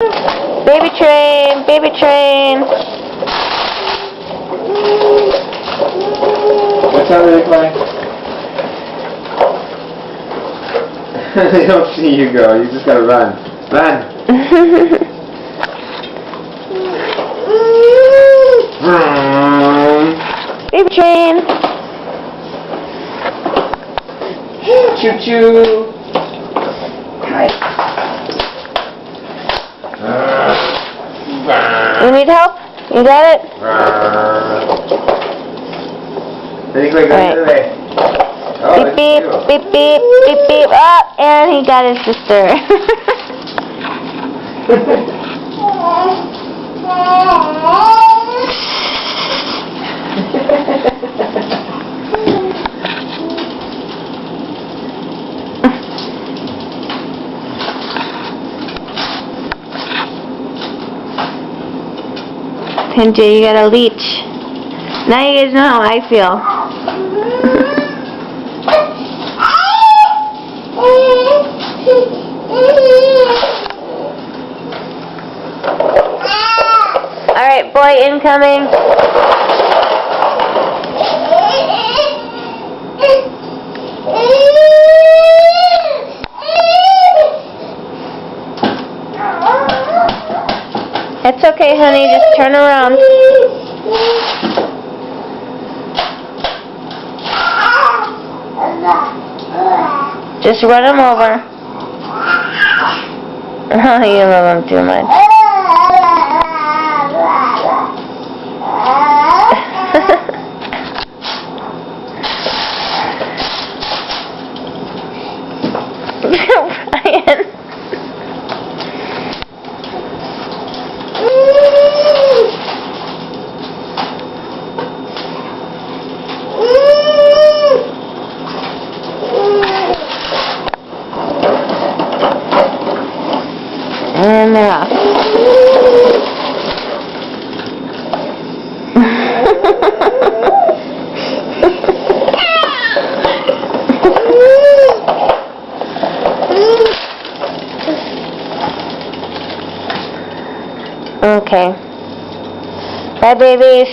Baby train, baby train. What's up, Baby Clay? They don't see you go. You just gotta run. Run. Baby train. Choo choo. You need help? You got it? Baby Clay, go the other way. Oh, Beep beep, beep beep, beep beep. Oh, and he got his sister. Pinja, you got a leech. Now you guys know how I feel. Alright, boy incoming. It's okay, honey, just turn around. Just run him over. Oh, you love him too much. Ryan. And they're off. Okay. Bye, babies.